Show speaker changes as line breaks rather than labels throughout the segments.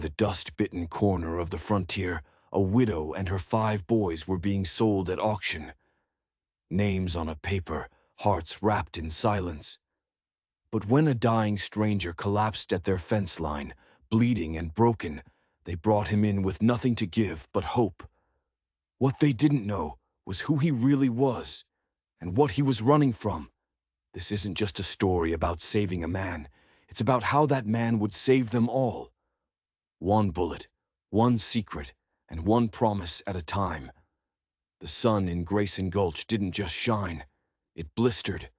the dust-bitten corner of the frontier, a widow and her 5 boys were being sold at auction. Names on a paper, hearts wrapped in silence. But when a dying stranger collapsed at their fence line, bleeding and broken, they brought him in with nothing to give but hope. What they didn't know was who he really was and what he was running from. This isn't just a story about saving a man. It's about how that man would save them all. One bullet, one secret, and one promise at a time. The sun in Grayson Gulch didn't just shine. It blistered.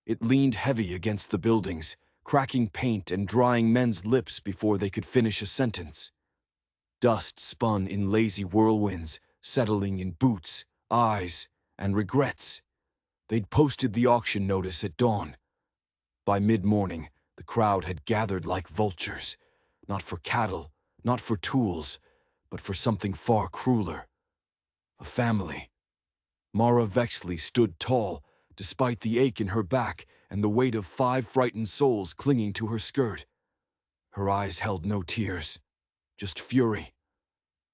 It leaned heavy against the buildings, cracking paint and drying men's lips before they could finish a sentence. Dust spun in lazy whirlwinds, settling in boots, eyes, and regrets. They'd posted the auction notice at dawn. By mid-morning, the crowd had gathered like vultures, not for cattle, not for tools, but for something far crueler. A family. Mara Vexley stood tall, despite the ache in her back and the weight of 5 frightened souls clinging to her skirt. Her eyes held no tears, just fury.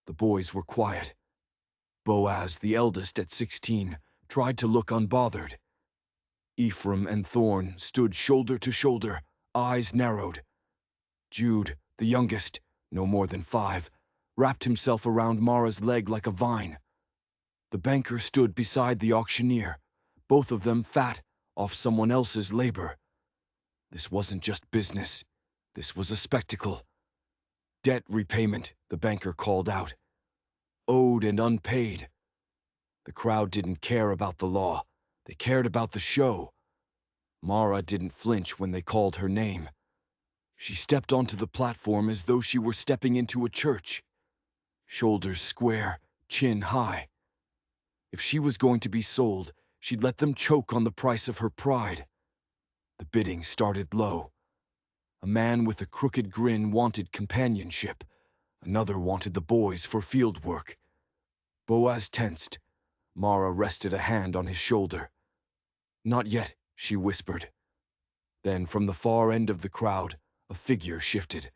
The boys were quiet. Boaz, the eldest at 16, tried to look unbothered. Ephraim and Thorne stood shoulder to shoulder, eyes narrowed. Jude, the youngest, no more than 5, wrapped himself around Mara's leg like a vine. The banker stood beside the auctioneer, both of them fat off someone else's labor. This wasn't just business. This was a spectacle. Debt repayment, the banker called out. Owed and unpaid. The crowd didn't care about the law. They cared about the show. Mara didn't flinch when they called her name. She stepped onto the platform as though she were stepping into a church. Shoulders square, chin high. If she was going to be sold, she'd let them choke on the price of her pride. The bidding started low. A man with a crooked grin wanted companionship. Another wanted the boys for field work. Boaz tensed. Mara rested a hand on his shoulder. "Not yet," she whispered. Then from the far end of the crowd, a figure shifted.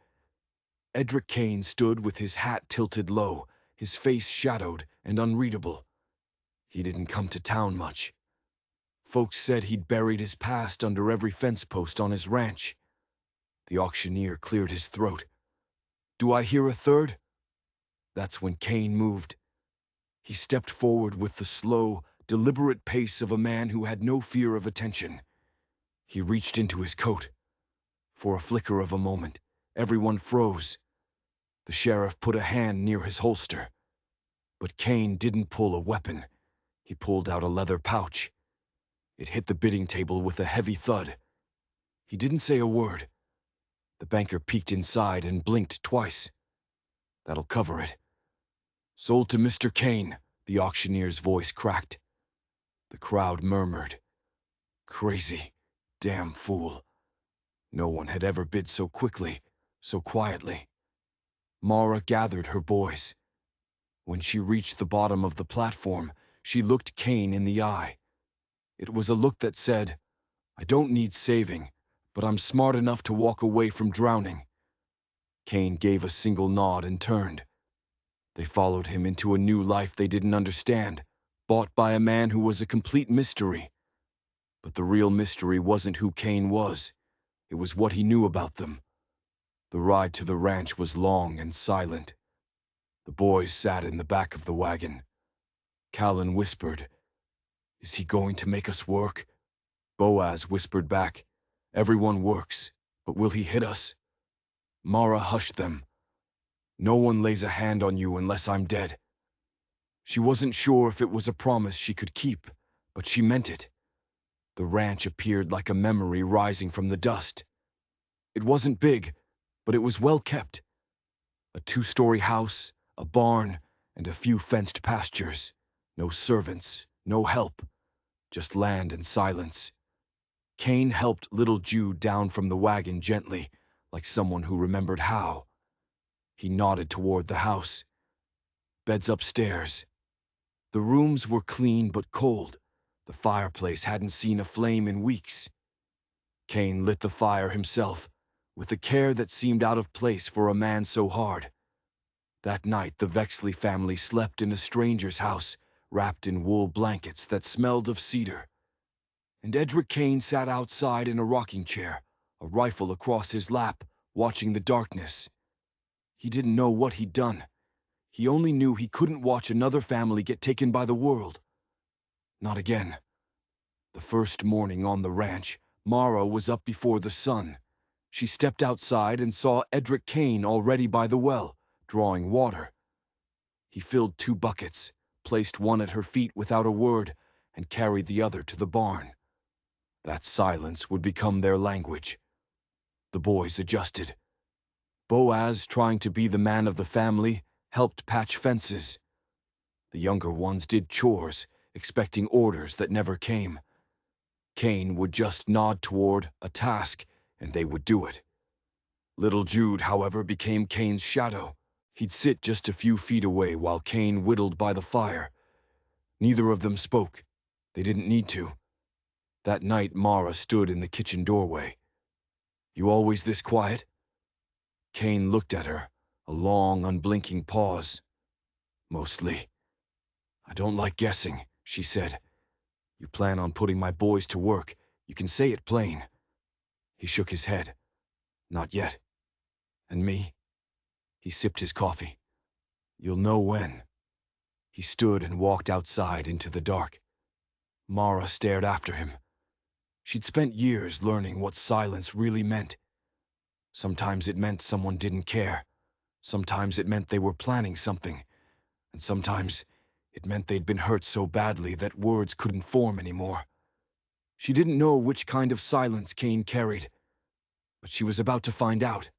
Edric Kane stood with his hat tilted low, his face shadowed and unreadable. He didn't come to town much. Folks said he'd buried his past under every fence post on his ranch. The auctioneer cleared his throat. "Do I hear a third?" That's when Kane moved. He stepped forward with the slow, deliberate pace of a man who had no fear of attention. He reached into his coat. For a flicker of a moment, everyone froze. The sheriff put a hand near his holster. But Kane didn't pull a weapon. He pulled out a leather pouch. It hit the bidding table with a heavy thud. He didn't say a word. The banker peeked inside and blinked twice. "That'll cover it." "Sold to Mr. Kane," the auctioneer's voice cracked. The crowd murmured. Crazy, damn fool. No one had ever bid so quickly, so quietly. Mara gathered her boys. When she reached the bottom of the platform, she looked Kane in the eye. It was a look that said, "I don't need saving, but I'm smart enough to walk away from drowning." Kane gave a single nod and turned. They followed him into a new life they didn't understand, bought by a man who was a complete mystery. But the real mystery wasn't who Kane was. It was what he knew about them. The ride to the ranch was long and silent. The boys sat in the back of the wagon. Callan whispered, "Is he going to make us work?" Boaz whispered back, "Everyone works, but will he hit us?" Mara hushed them. "No one lays a hand on you unless I'm dead." She wasn't sure if it was a promise she could keep, but she meant it. The ranch appeared like a memory rising from the dust. It wasn't big, but it was well kept. A 2-story house, a barn, and a few fenced pastures. No servants, no help, just land and silence. Kane helped little Jude down from the wagon gently, like someone who remembered how. He nodded toward the house. Beds upstairs. The rooms were clean but cold. The fireplace hadn't seen a flame in weeks. Kane lit the fire himself, with a care that seemed out of place for a man so hard. That night, the Vexley family slept in a stranger's house, wrapped in wool blankets that smelled of cedar. And Edric Kane sat outside in a rocking chair, a rifle across his lap, watching the darkness. He didn't know what he'd done. He only knew he couldn't watch another family get taken by the world. Not again. The first morning on the ranch, Mara was up before the sun. She stepped outside and saw Edric Kane already by the well, drawing water. He filled 2 buckets, placed one at her feet without a word, and carried the other to the barn. That silence would become their language. The boys adjusted. Boaz, trying to be the man of the family, helped patch fences. The younger ones did chores, expecting orders that never came. Kane would just nod toward a task, and they would do it. Little Jude, however, became Kane's shadow. He'd sit just a few feet away while Kane whittled by the fire. Neither of them spoke. They didn't need to. That night, Mara stood in the kitchen doorway. "You always this quiet?" Kane looked at her, a long, unblinking pause. "Mostly. I don't like guessing," she said. "You plan on putting my boys to work. You can say it plain." He shook his head. "Not yet." "And me?" He sipped his coffee. "You'll know when." He stood and walked outside into the dark. Mara stared after him. She'd spent years learning what silence really meant. Sometimes it meant someone didn't care. Sometimes it meant they were planning something. And sometimes it meant they'd been hurt so badly that words couldn't form anymore. She didn't know which kind of silence Kane carried, but she was about to find out.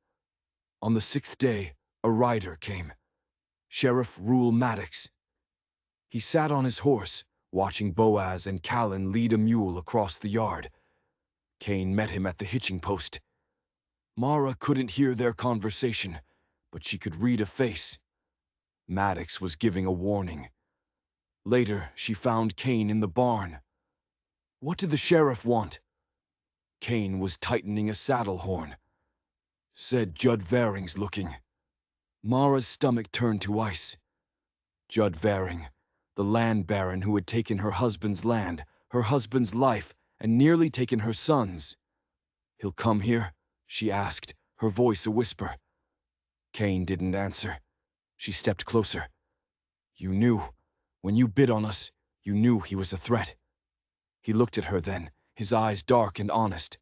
On the 6th day, a rider came. Sheriff Rule Maddox. He sat on his horse, watching Boaz and Callan lead a mule across the yard. Kane met him at the hitching post. Mara couldn't hear their conversation, but she could read a face. Maddox was giving a warning. Later, she found Kane in the barn. What did the sheriff want? Kane was tightening a saddle horn. "Said Judd Varing's looking." Mara's stomach turned to ice. Judd Varing, the land baron who had taken her husband's land, her husband's life, and nearly taken her son's. "He'll come here?" she asked, her voice a whisper. Kane didn't answer. She stepped closer. "You knew. When you bid on us, you knew he was a threat." He looked at her then, his eyes dark and honest.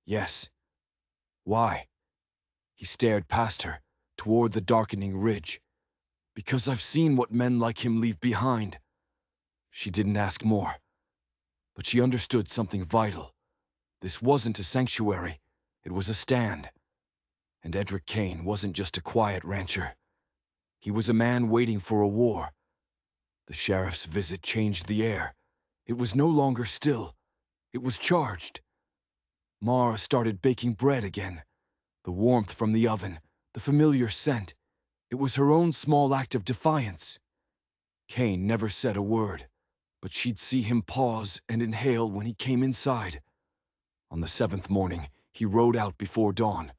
"Yes." "Why?" He stared past her, toward the darkening ridge. "Because I've seen what men like him leave behind." She didn't ask more. But she understood something vital. This wasn't a sanctuary. It was a stand. And Edric Kane wasn't just a quiet rancher. He was a man waiting for a war. The sheriff's visit changed the air. It was no longer still. It was charged. Mara started baking bread again. The warmth from the oven, the familiar scent. It was her own small act of defiance. Kane never said a word, but she'd see him pause and inhale when he came inside. On the 7th morning, he rode out before dawn.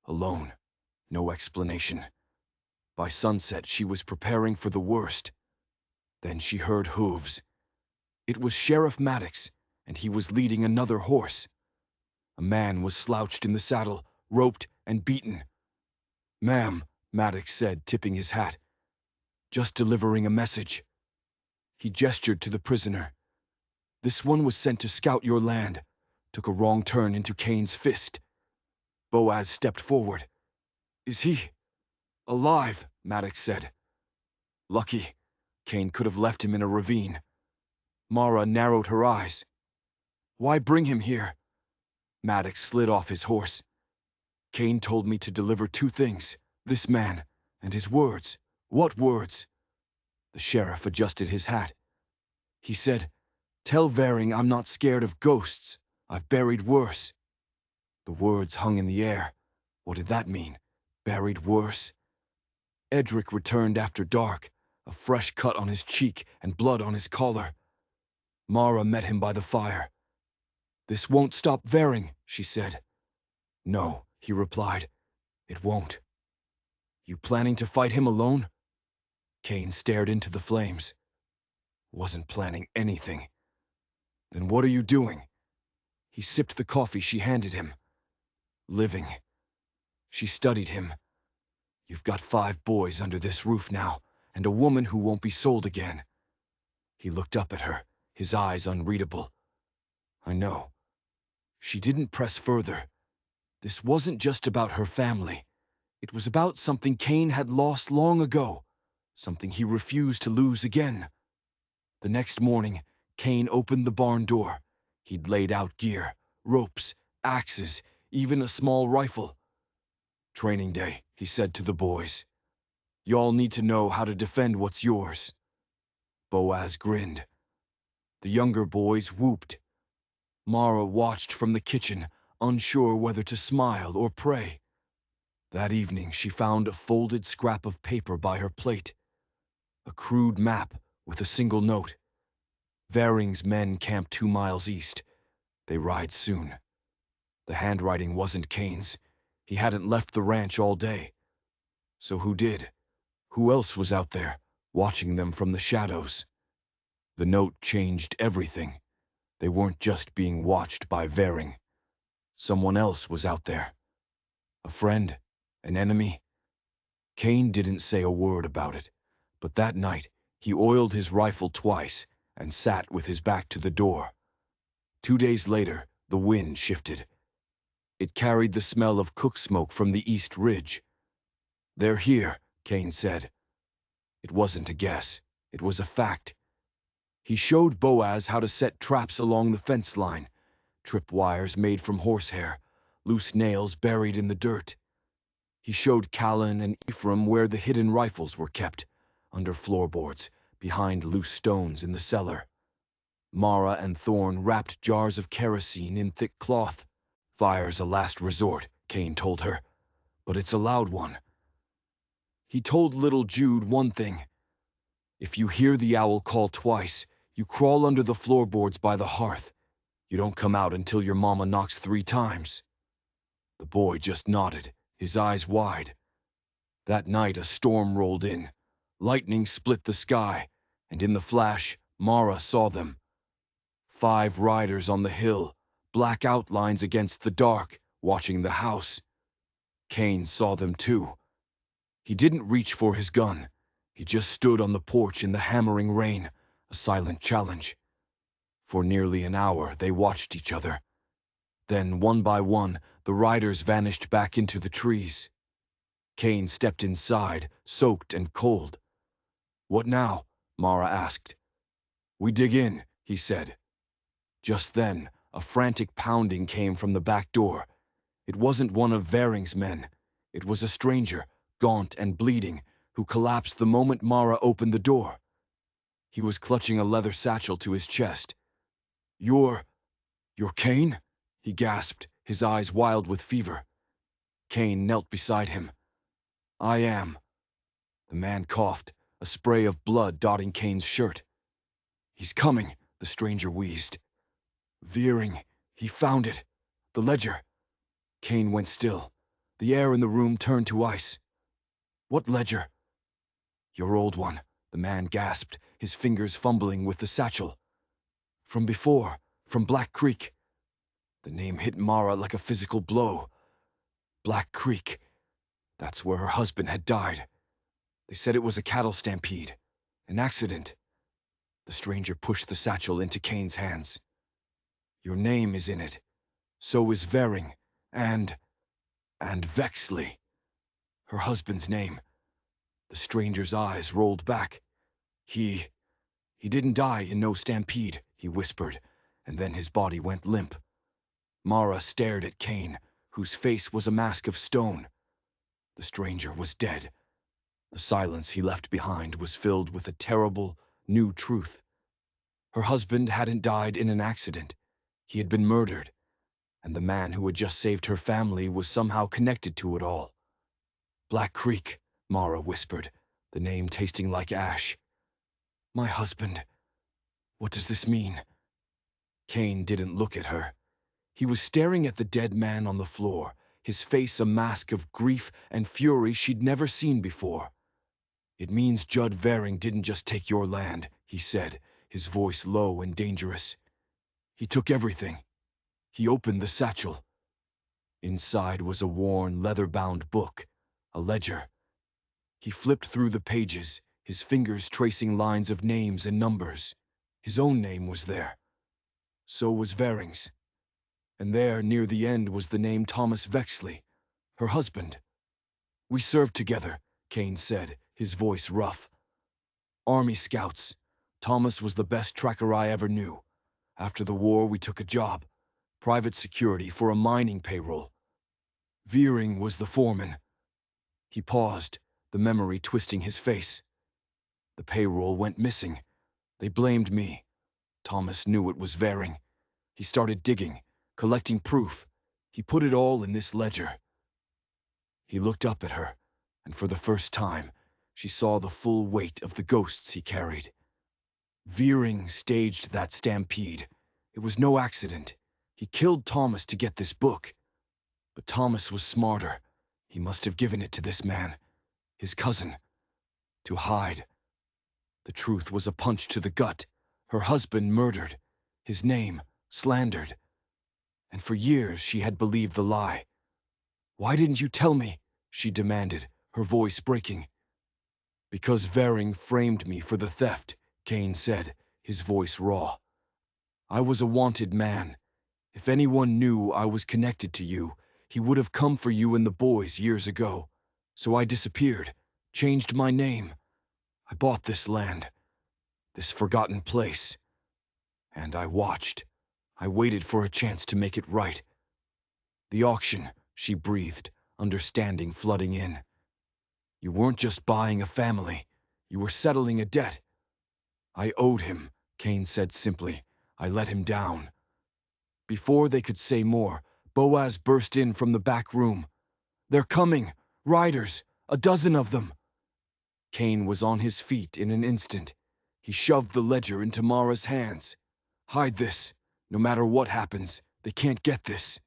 Alone. No explanation. By sunset, she was preparing for the worst. Then she heard hooves. It was Sheriff Maddox, and he was leading another horse. A man was slouched in the saddle, roped and beaten. "Ma'am," Maddox said, tipping his hat. "Just delivering a message." He gestured to the prisoner. "This one was sent to scout your land. Took a wrong turn into Kane's fist." Boaz stepped forward. "Is he alive?" Maddox said. "Lucky. Kane could have left him in a ravine." Mara narrowed her eyes. "Why bring him here?" Maddox slid off his horse. "Kane told me to deliver 2 things, this man, and his words." "What words?" The sheriff adjusted his hat. He said, "Tell Varing I'm not scared of ghosts. I've buried worse." The words hung in the air. What did that mean? Buried worse? Edric returned after dark, a fresh cut on his cheek and blood on his collar. Mara met him by the fire. "This won't stop Varing," she said. "No," he replied. "It won't." You planning to fight him alone? Kane stared into the flames. Wasn't planning anything. Then what are you doing? He sipped the coffee she handed him. Living. She studied him. You've got 5 boys under this roof now, and a woman who won't be sold again. He looked up at her, his eyes unreadable. I know. She didn't press further. This wasn't just about her family. It was about something Kane had lost long ago, something he refused to lose again. The next morning, Kane opened the barn door. He'd laid out gear, ropes, axes, even a small rifle. Training day, he said to the boys. Y'all need to know how to defend what's yours. Boaz grinned. The younger boys whooped. Mara watched from the kitchen, unsure whether to smile or pray. That evening, she found a folded scrap of paper by her plate. A crude map with a single note. Varing's men camp 2 miles east. They ride soon. The handwriting wasn't Kane's. He hadn't left the ranch all day. So who did? Who else was out there, watching them from the shadows? The note changed everything. They weren't just being watched by Varing. Someone else was out there. A friend? An enemy? Kane didn't say a word about it, but that night he oiled his rifle twice and sat with his back to the door. 2 days later, the wind shifted. It carried the smell of cook smoke from the East Ridge. They're here, Kane said. It wasn't a guess. It was a fact. He showed Boaz how to set traps along the fence line, tripwires made from horsehair, loose nails buried in the dirt. He showed Callan and Ephraim where the hidden rifles were kept, under floorboards, behind loose stones in the cellar. Mara and Thorne wrapped jars of kerosene in thick cloth. Fire's a last resort, Kane told her, but it's a loud one. He told little Jude one thing. If you hear the owl call twice, you crawl under the floorboards by the hearth. You don't come out until your mama knocks 3 times. The boy just nodded, his eyes wide. That night a storm rolled in. Lightning split the sky, and in the flash, Mara saw them. 5 riders on the hill, black outlines against the dark, watching the house. Kane saw them too. He didn't reach for his gun. He just stood on the porch in the hammering rain, a silent challenge. For nearly an hour they watched each other. Then, one by one, the riders vanished back into the trees. Kane stepped inside, soaked and cold. What now? Mara asked. We dig in, he said. Just then, a frantic pounding came from the back door. It wasn't one of Varing's men. It was a stranger, gaunt and bleeding, who collapsed the moment Mara opened the door. He was clutching a leather satchel to his chest. You're Kane? He gasped, his eyes wild with fever. Kane knelt beside him. I am. The man coughed, a spray of blood dotting Kane's shirt. He's coming, the stranger wheezed. Veering, he found it. The ledger. Kane went still. The air in the room turned to ice. What ledger? Your old one, the man gasped, his fingers fumbling with the satchel. From before, from Black Creek. The name hit Mara like a physical blow. Black Creek. That's where her husband had died. They said it was a cattle stampede. An accident. The stranger pushed the satchel into Kane's hands. Your name is in it. So is Varing. And Vexley. Her husband's name. The stranger's eyes rolled back. He didn't die in no stampede, he whispered, and then his body went limp. Mara stared at Kane, whose face was a mask of stone. The stranger was dead. The silence he left behind was filled with a terrible, new truth. Her husband hadn't died in an accident. He had been murdered, and the man who had just saved her family was somehow connected to it all. Black Creek, Mara whispered, the name tasting like ash. My husband. What does this mean? Kane didn't look at her. He was staring at the dead man on the floor, his face a mask of grief and fury she'd never seen before. "It means Judd Varing didn't just take your land," he said, his voice low and dangerous. "He took everything." He opened the satchel. Inside was a worn, leather-bound book, a ledger. He flipped through the pages, his fingers tracing lines of names and numbers. His own name was there. So was Varing's. And there, near the end, was the name Thomas Vexley, her husband. "We served together," Kane said, his voice rough. "Army scouts. Thomas was the best tracker I ever knew. After the war, we took a job. Private security for a mining payroll. Veering was the foreman." He paused, the memory twisting his face. "The payroll went missing. They blamed me. Thomas knew it was Varing. He started digging, collecting proof. He put it all in this ledger." He looked up at her, and for the first time, she saw the full weight of the ghosts he carried. Veering staged that stampede. It was no accident. He killed Thomas to get this book. But Thomas was smarter. He must have given it to this man, his cousin, to hide. The truth was a punch to the gut. Her husband murdered, his name slandered. And for years she had believed the lie. "Why didn't you tell me?" she demanded, her voice breaking. "Because Varing framed me for the theft," Kane said, his voice raw. "I was a wanted man. If anyone knew I was connected to you, he would have come for you and the boys years ago. So I disappeared, changed my name. I bought this land, this forgotten place. And I watched. I waited for a chance to make it right." "The auction," she breathed, understanding flooding in. "You weren't just buying a family. You were settling a debt." "I owed him," Kane said simply. "I let him down." Before they could say more, Boaz burst in from the back room. "They're coming! Riders! A dozen of them!" Kane was on his feet in an instant. He shoved the ledger into Mara's hands. "Hide this. No matter what happens, they can't get this."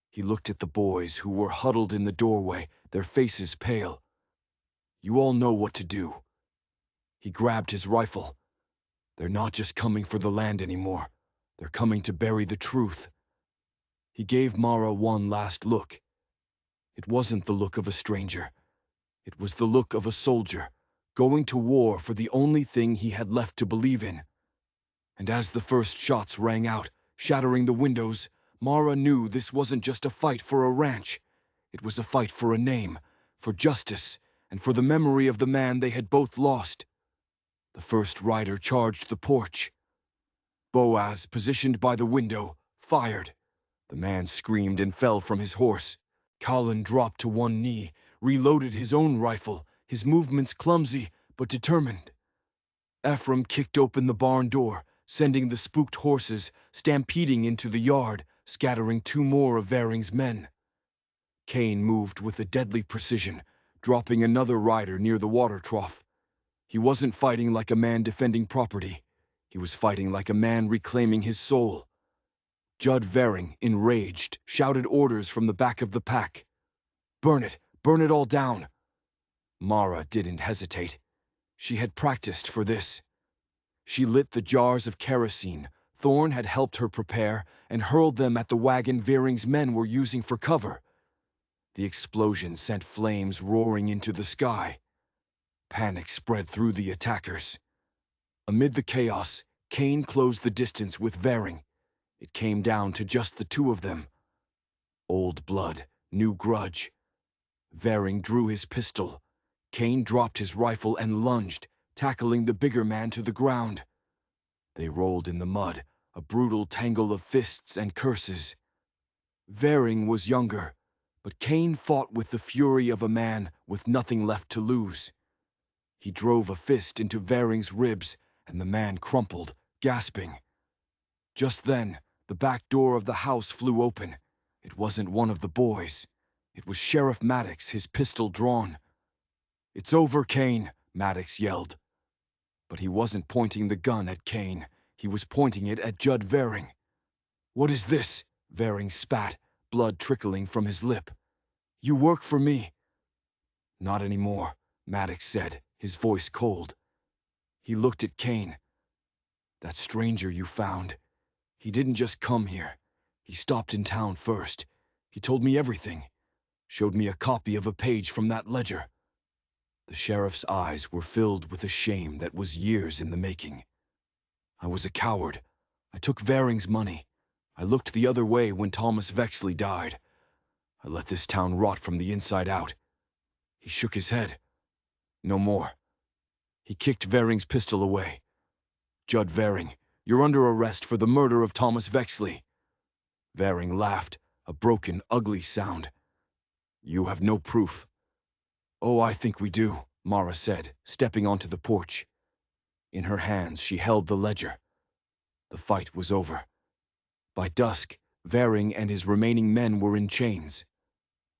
He looked at the boys who were huddled in the doorway, their faces pale. "You all know what to do." He grabbed his rifle. "They're not just coming for the land anymore. They're coming to bury the truth." He gave Mara one last look. It wasn't the look of a stranger. It was the look of a soldier, going to war for the only thing he had left to believe in. And as the first shots rang out, shattering the windows, Mara knew this wasn't just a fight for a ranch. It was a fight for a name, for justice, and for the memory of the man they had both lost. The first rider charged the porch. Boaz, positioned by the window, fired. The man screamed and fell from his horse. Colin dropped to one knee, reloaded his own rifle, his movements clumsy but determined. Ephraim kicked open the barn door, sending the spooked horses stampeding into the yard, scattering two more of Varing's men. Kane moved with a deadly precision, dropping another rider near the water trough. He wasn't fighting like a man defending property. He was fighting like a man reclaiming his soul. Judd Varing, enraged, shouted orders from the back of the pack. "Burn it! Burn it all down!" Mara didn't hesitate. She had practiced for this. She lit the jars of kerosene Thorne had helped her prepare and hurled them at the wagon Varing's men were using for cover. The explosion sent flames roaring into the sky. Panic spread through the attackers. Amid the chaos, Kane closed the distance with Varing. It came down to just the two of them. Old blood, new grudge. Varing drew his pistol. Kane dropped his rifle and lunged, tackling the bigger man to the ground. They rolled in the mud, a brutal tangle of fists and curses. Varing was younger, but Kane fought with the fury of a man with nothing left to lose. He drove a fist into Varing's ribs, and the man crumpled, gasping. Just then, the back door of the house flew open. It wasn't one of the boys. It was Sheriff Maddox, his pistol drawn. "It's over, Kane," Maddox yelled. But he wasn't pointing the gun at Kane. He was pointing it at Judd Varing. "What is this?" Varing spat, blood trickling from his lip. "You work for me." "Not anymore," Maddox said, his voice cold. He looked at Kane. "That stranger you found, he didn't just come here. He stopped in town first. He told me everything. Showed me a copy of a page from that ledger." The sheriff's eyes were filled with a shame that was years in the making. "I was a coward. I took Varing's money. I looked the other way when Thomas Vexley died. I let this town rot from the inside out." He shook his head. "No more." He kicked Varing's pistol away. "Judd Varing, you're under arrest for the murder of Thomas Vexley." Varing laughed, a broken, ugly sound. "You have no proof." "Oh, I think we do," Mara said, stepping onto the porch. In her hands she held the ledger. The fight was over. By dusk, Varing and his remaining men were in chains.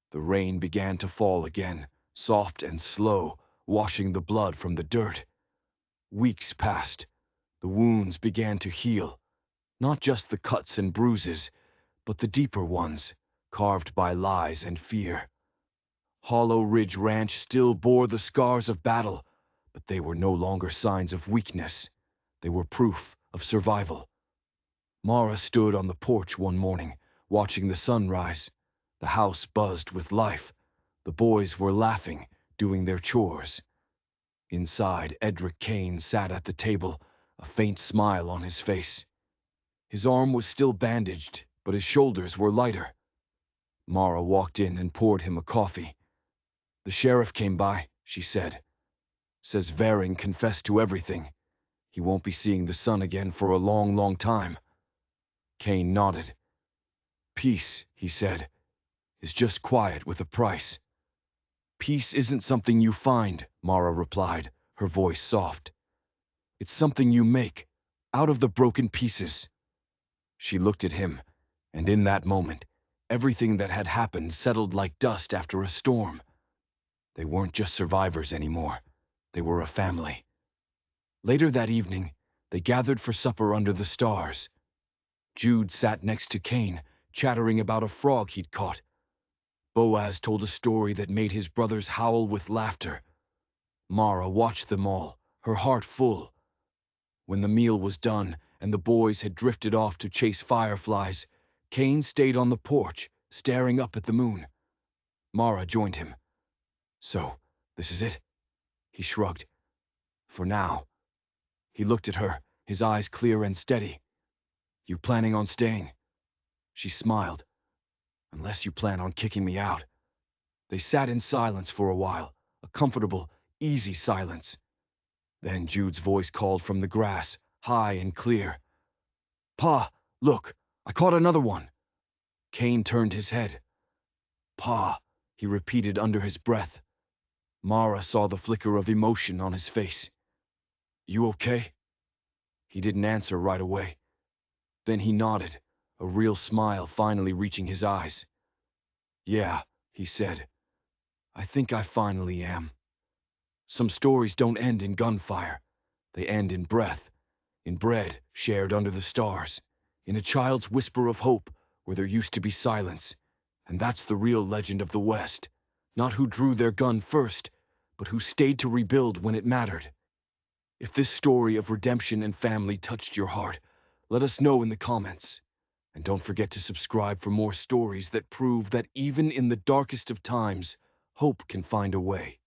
The rain began to fall again, soft and slow, washing the blood from the dirt. Weeks passed. The wounds began to heal. Not just the cuts and bruises, but the deeper ones, carved by lies and fear. Hollow Ridge Ranch still bore the scars of battle, but they were no longer signs of weakness. They were proof of survival. Mara stood on the porch one morning, watching the sun rise. The house buzzed with life. The boys were laughing, doing their chores. Inside, Edric Kane sat at the table, a faint smile on his face. His arm was still bandaged, but his shoulders were lighter. Mara walked in and poured him a coffee. "The sheriff came by," she said. "Says Varing confessed to everything. He won't be seeing the sun again for a long, long time." Kane nodded. "Peace," he said, "is just quiet with a price." "Peace isn't something you find," Mara replied, her voice soft. "It's something you make, out of the broken pieces." She looked at him, and in that moment, everything that had happened settled like dust after a storm. They weren't just survivors anymore. They were a family. Later that evening, they gathered for supper under the stars. Jude sat next to Kane, chattering about a frog he'd caught. Boaz told a story that made his brothers howl with laughter. Mara watched them all, her heart full. When the meal was done and the boys had drifted off to chase fireflies, Kane stayed on the porch, staring up at the moon. Mara joined him. "So, this is it?" He shrugged. "For now." He looked at her, his eyes clear and steady. "You planning on staying?" She smiled. "Unless you plan on kicking me out." They sat in silence for a while, a comfortable, easy silence. Then Jude's voice called from the grass, high and clear. "Pa, look, I caught another one." Kane turned his head. "Pa," he repeated under his breath. Mara saw the flicker of emotion on his face. "You okay?" He didn't answer right away. Then he nodded, a real smile finally reaching his eyes. "Yeah," he said. "I think I finally am. Some stories don't end in gunfire. They end in breath, in bread shared under the stars, in a child's whisper of hope where there used to be silence. And that's the real legend of the West. Not who drew their gun first, but who stayed to rebuild when it mattered." If this story of redemption and family touched your heart, let us know in the comments. And don't forget to subscribe for more stories that prove that even in the darkest of times, hope can find a way.